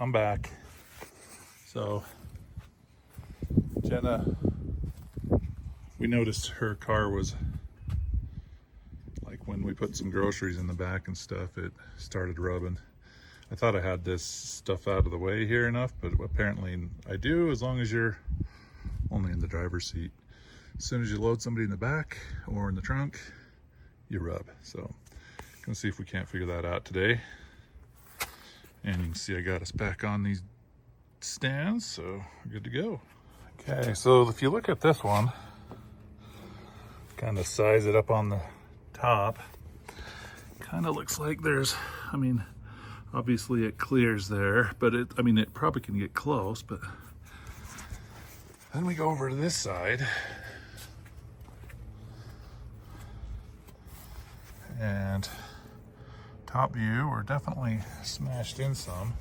I'm back. So Jenna, we noticed her car was like when we put some groceries in the back and stuff, it started rubbing. I thought I had this stuff out of the way here enough, but apparently I do, as long as you're only in the driver's seat. As soon as you load somebody in the back or in the trunk, you rub. So gonna see if we can't figure that out today. And you can see I got us back on these stands, so we're good to go. Okay, so if you look at this one, kind of size it up on the top, kind of looks like there's, I mean, obviously it clears there, but it probably can get close. But then we go over to this side, and top view, we're definitely smashed in some.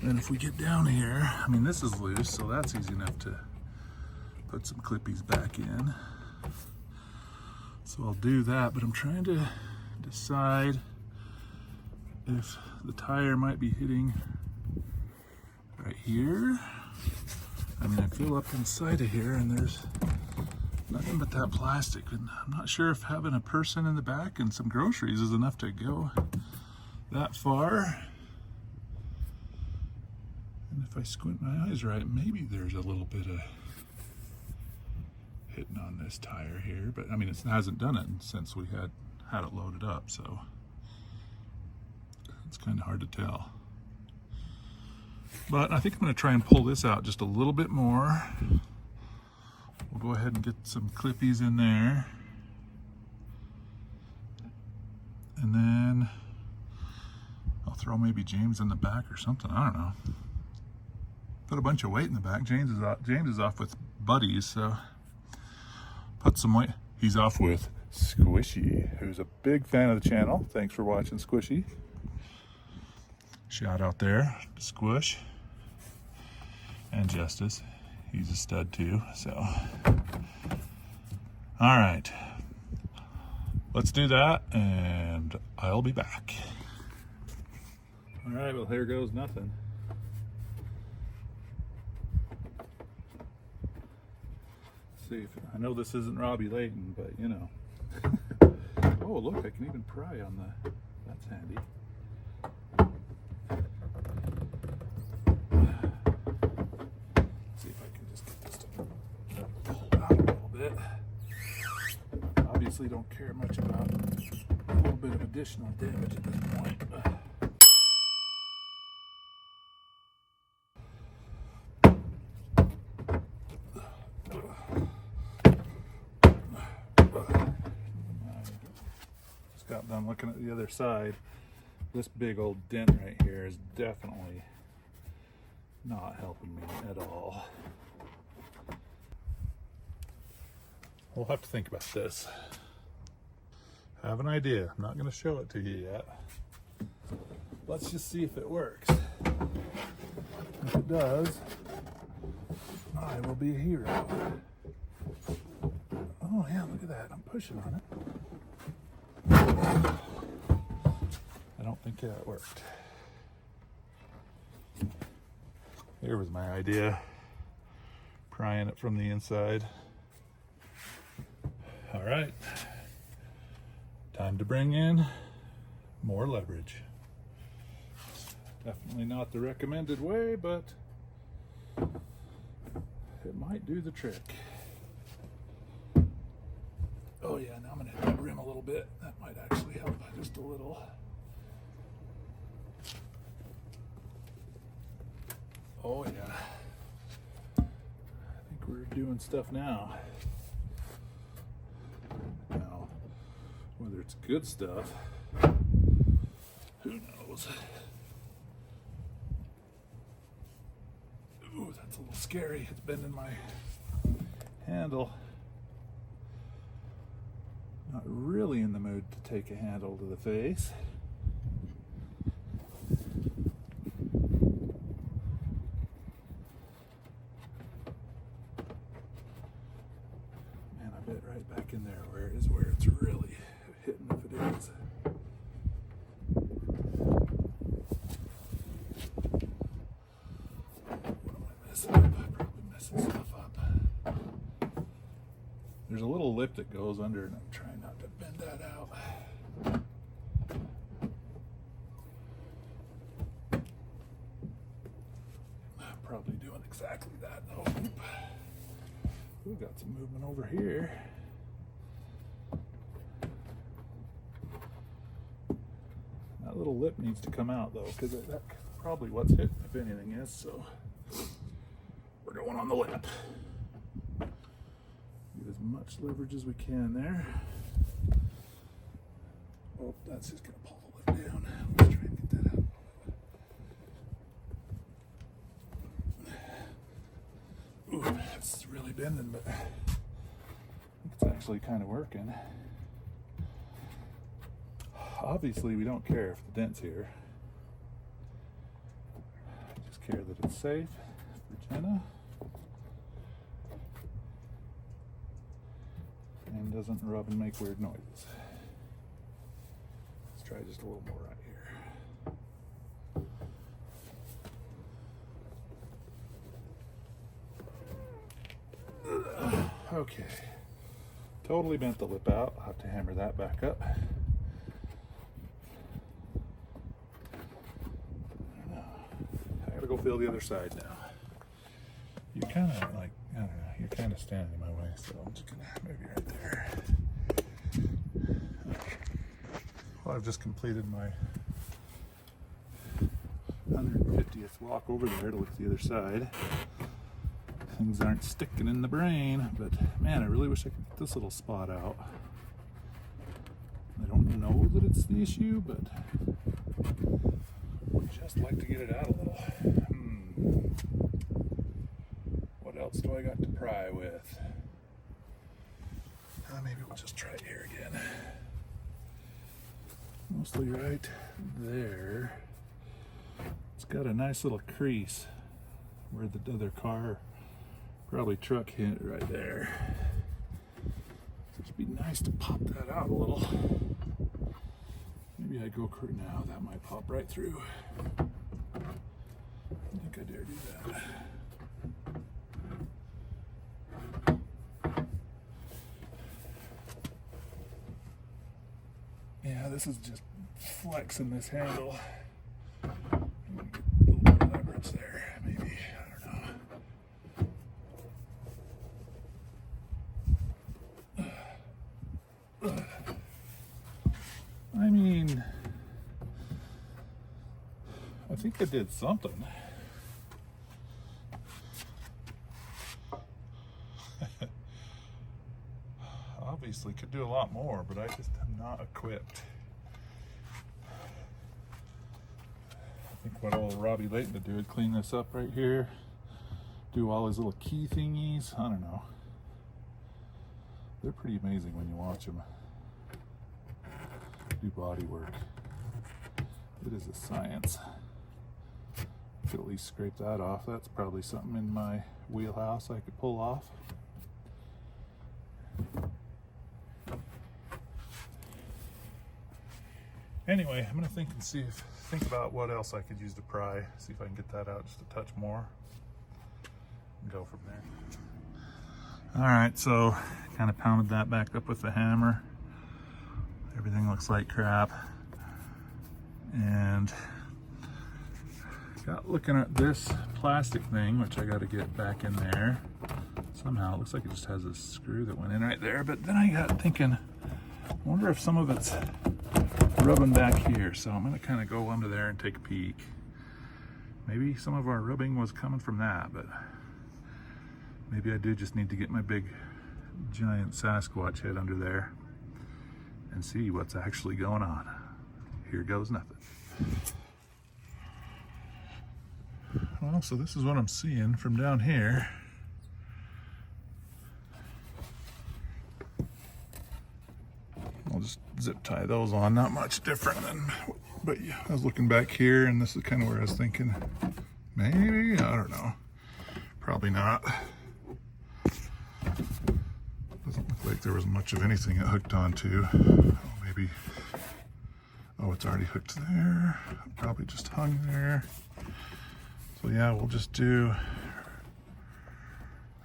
And if we get down here, I mean, this is loose, so that's easy enough to put some clippies back in. So I'll do that, but I'm trying to decide if the tire might be hitting right here. I mean, I feel up inside of here and there's nothing but that plastic, and I'm not sure if having a person in the back and some groceries is enough to go that far. And if I squint my eyes right, maybe there's a little bit of hitting on this tire here, but I mean, it hasn't done it since we had it loaded up, so it's kind of hard to tell. But I think I'm going to try and pull this out just a little bit more. We'll go ahead and get some clippies in there, and then I'll throw maybe James in the back or something. I don't know. Put a bunch of weight in the back. James is off with buddies, so put some weight. He's off with Squishy, who's a big fan of the channel. Thanks for watching, Squishy. Shout out there to Squish and Justice. He's a stud too, so. All right, let's do that and I'll be back. All right, well, here goes nothing. See if, I know this isn't Robbie Layton, but you know. Oh, look, I can even pry on the, that's handy. See if I can just get this to pull out a little bit. Obviously don't care much about a little bit of additional damage at this point. Got done looking at the other side. This big old dent right here is definitely not helping me at all. We'll have to think about this. I have an idea. I'm not going to show it to you yet. Let's just see if it works. If it does, I will be a hero. Oh yeah, look at that. I'm pushing on it. I don't think that worked. Here was my idea. Prying it from the inside. All right. Time to bring in more leverage. Definitely not the recommended way, but it might do the trick. Oh yeah, now I'm gonna hit that rim a little bit. That might actually help just a little. Oh yeah. I think we're doing stuff now. Now, whether it's good stuff, who knows? Ooh, that's a little scary. It's bending my handle. Not really in the mood to take a handle to the face. Man, I bet right back in there where it's really hitting if it is. There's a little lip that goes under, and I'm trying not to bend that out. I'm probably doing exactly that though. We've got some movement over here. That little lip needs to come out though, because that's probably what's hitting, if anything is. So we're going on the lip. Get as much leverage as we can there. Oh, that's just gonna pull the lip down. Let's try and get that out. Ooh, it's really bending, but I think it's actually kind of working. Obviously, we don't care if the dent's here. We just care that it's safe for Jenna and doesn't rub and make weird noises. Let's try just a little more right here. Okay, totally bent the lip out. I'll have to hammer that back up. I gotta go feel the other side now. You kind of like, I don't know, you're kind of standing in my way, so I'm just gonna move you right there. Well, I've just completed my 150th walk over there to look at the other side. Things aren't sticking in the brain, but man, I really wish I could get this little spot out. I don't know that it's the issue, but I'd just like to get it out a little. What else do I got to pry with? Maybe we'll just try it here again. Mostly right there. It's got a nice little crease where the other car, probably truck, hit right there. It'd be nice to pop that out a little. Maybe I go now. That might pop right through. I think I dare do that. Yeah, this is just flexing this handle. I'm gonna get a little bit of leverage there, maybe. I don't know. I mean, I think I did something. Obviously could do a lot more, but I just am not equipped. I think what old Robbie Layton would do would clean this up right here, do all his little key thingies. I don't know. They're pretty amazing when you watch them do body work. It is a science. Could at least scrape that off. That's probably something in my wheelhouse I could pull off. Anyway, I'm gonna think about what else I could use to pry, see if I can get that out just a touch more, and go from there. All right, so kind of pounded that back up with the hammer. Everything looks like crap. And got looking at this plastic thing, which I got to get back in there. Somehow it looks like it just has a screw that went in right there. But then I got thinking, I wonder if some of it's rubbing back here. So I'm going to kind of go under there and take a peek. Maybe some of our rubbing was coming from that, but maybe I do just need to get my big giant Sasquatch head under there and see what's actually going on. Here goes nothing. Well, so this is what I'm seeing from down here. I'll just zip tie those on, not much different than, but yeah, I was looking back here and this is kind of where I was thinking, maybe, I don't know, probably not. Doesn't look like there was much of anything it hooked onto. Oh, maybe, oh, it's already hooked there. Probably just hung there. So yeah, we'll just do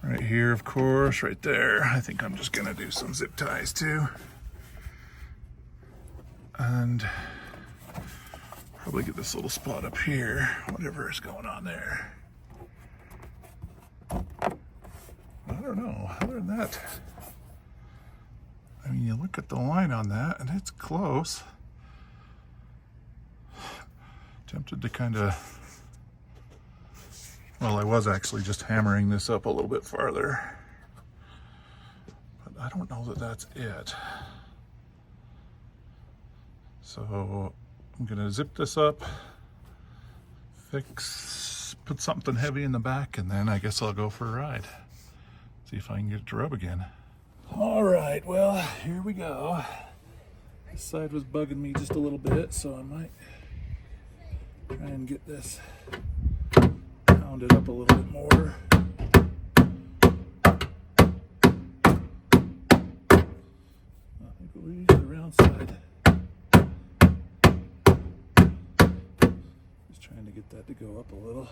Right here, of course, right there. I think I'm just gonna do some zip ties too. And probably get this little spot up here, whatever is going on there. I don't know, other than that, I mean, you look at the line on that and it's close. Tempted to kind of, well, I was actually just hammering this up a little bit farther, but I don't know that that's it. So I'm gonna zip this up, put something heavy in the back, and then I guess I'll go for a ride. See if I can get it to rub again. All right, well, here we go. This side was bugging me just a little bit, so I might try and get this pounded up a little bit more. I think we'll use the round side. Just trying to get that to go up a little.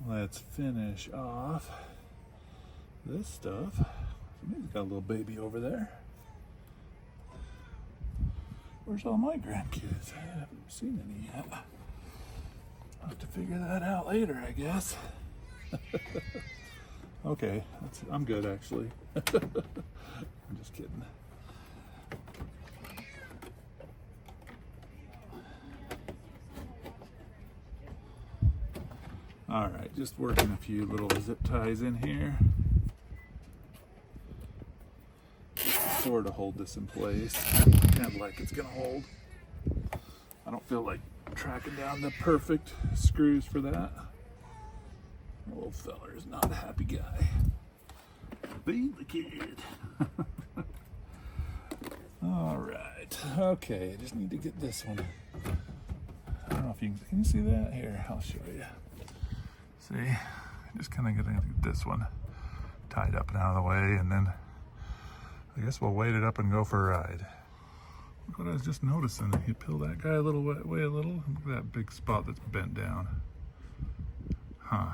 Let's finish off this stuff. Somebody's got a little baby over there. Where's all my grandkids? I haven't seen any yet. I'll have to figure that out later, I guess. Okay, I'm good actually. I'm just kidding. All right, just working a few little zip ties in here. Sort of hold this in place. Kind of like it's gonna hold. I don't feel like tracking down the perfect screws for that. The little feller is not a happy guy. Be the kid. All right, okay, I just need to get this one. I don't know if can you see that? Here, I'll show you. See, just kind of gonna get this one tied up and out of the way, and then I guess we'll weight it up and go for a ride. Look what I was just noticing. You peel that guy a little way a little, look at that big spot that's bent down. Huh.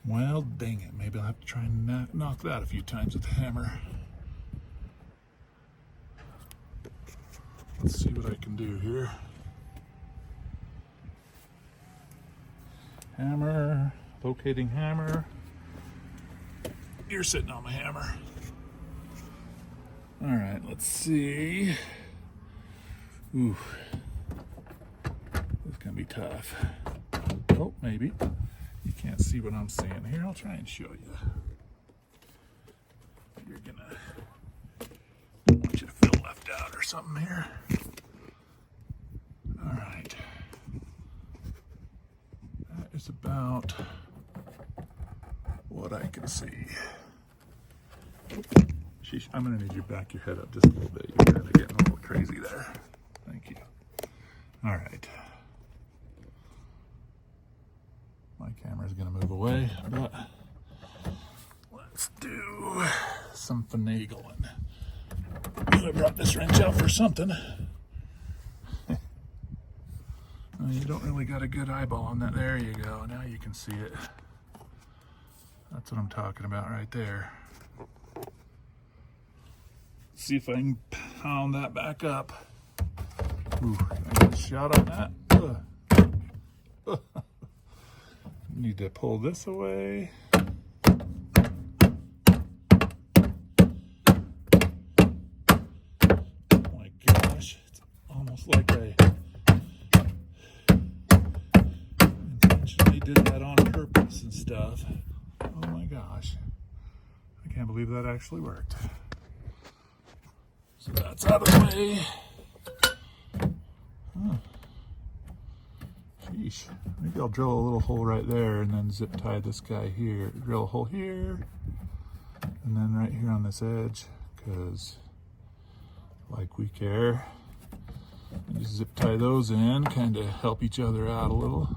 Well, dang it. Maybe I'll have to try and knock that a few times with the hammer. Let's see what I can do here. Hammer, locating hammer. You're sitting on my hammer. All right, let's see. Ooh, this can be tough. Oh, maybe. You can't see what I'm seeing here. I'll try and show you. You're gonna, I want you to feel left out or something here. All right. That is about what I can see. Sheesh, I'm gonna need you to back your head up just a little bit. You're kind of getting a little crazy there. Thank you. All right. My camera's gonna move away, but let's do some finagling. I brought this wrench out for something. Well, you don't really got a good eyeball on that. There you go. Now you can see it. That's what I'm talking about right there. See if I can pound that back up. Ooh, can I get a shot on that? Need to pull this away. Oh my gosh, it's almost like I intentionally did that on purpose and stuff. Oh my gosh, I can't believe that actually worked. So that's out of the way. Huh. Sheesh. Maybe I'll drill a little hole right there and then zip tie this guy here. Drill a hole here, and then right here on this edge, because like we care. You zip tie those in, kind of help each other out a little.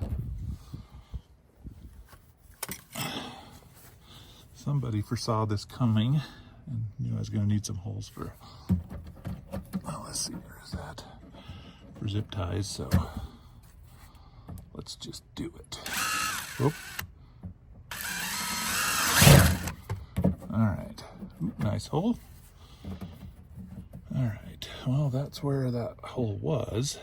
Somebody foresaw this coming and knew I was going to need some holes for, well, let's see, where is that? For zip ties, so let's just do it. Oop. All right, ooh, nice hole. All right, well, that's where that hole was.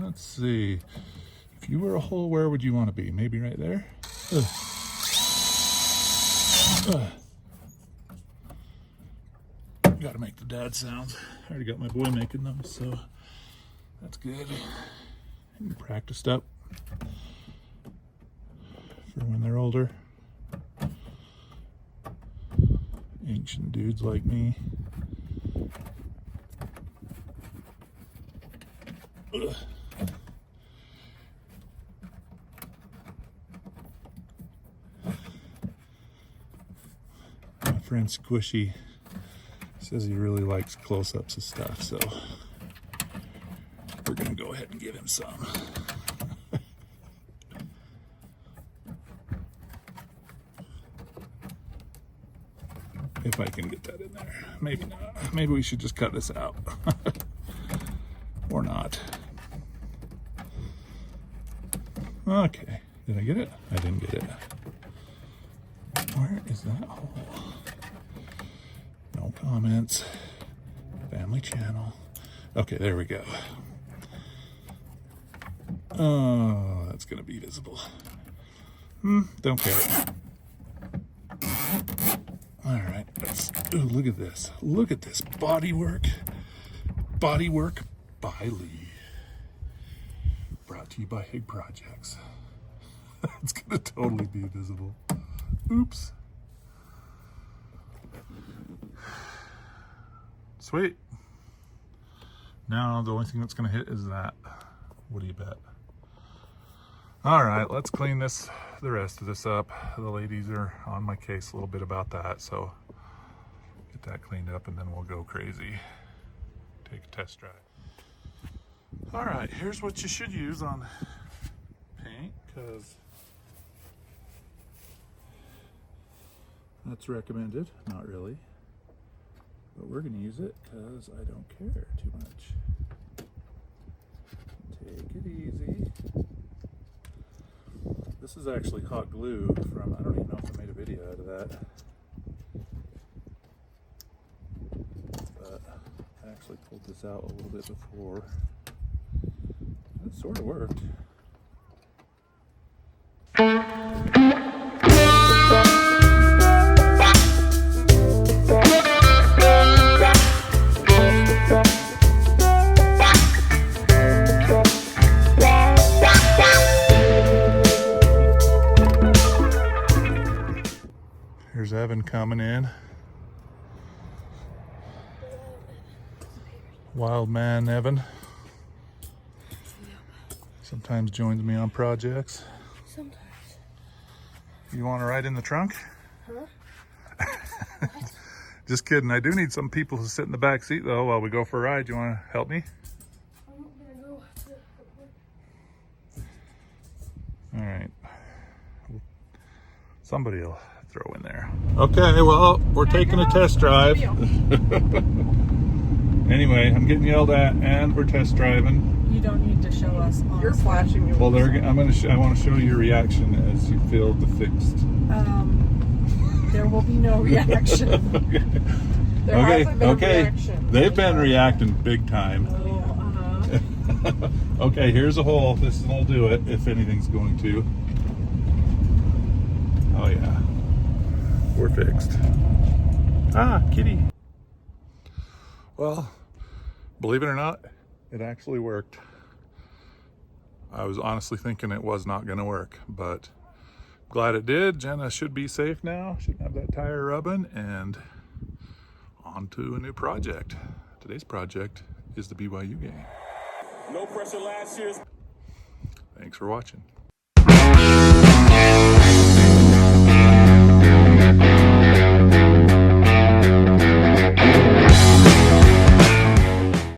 Let's see. If you were a hole, where would you want to be? Maybe right there? Gotta make the dad sounds. I already got my boy making them, so that's good. And practiced up for when they're older. Ancient dudes like me. Ugh. My friend Squishy says he really likes close-ups of stuff, so we're gonna go ahead and give him some. If I can get that in there. Maybe not. Maybe we should just cut this out. Or not. Okay. Did I get it? I didn't get it. Where is that hole? No comments. Family channel. Okay, there we go. Oh, that's gonna be visible. Don't care. All right, ooh, look at this. Look at this body work. Body work by Lee. Brought to you by Hig Projects. It's gonna totally be visible. Oops. Sweet. Now the only thing that's gonna hit is that. What do you bet? All right, let's clean the rest of this up. The ladies are on my case a little bit about that, so get that cleaned up and then we'll go crazy. Take a test drive. All right, here's what you should use on paint, because that's recommended. Not really, but we're gonna use it because I don't care too much. Take it easy. This is actually hot glue from, I don't even know if I made a video out of that. But I actually pulled this out a little bit before. It sort of worked. Here's Evan coming in. Wild man Evan. Sometimes joins me on projects. Sometimes. You want to ride in the trunk? Huh? Just kidding. I do need some people to sit in the back seat though while we go for a ride. You want to help me? I'm gonna go. All right. Somebody will throw in there. Okay, well, we're taking a test drive. Anyway, I'm getting yelled at, and we're test driving. You don't need to show us. Honestly. You're flashing your. Well, I want to show you your reaction as you feel the fixed. There will be no reaction. Okay. There hasn't been a reaction. They've been reacting big time. Okay, here's a hole. This will do it if anything's going to. Oh yeah, we're fixed. Ah, kitty. Well, believe it or not, it actually worked. I was honestly thinking it was not going to work, but glad it did. Jenna should be safe now. Shouldn't have that tire rubbing, and on to a new project. Today's project is the BYU game. No pressure last year's. Thanks for watching.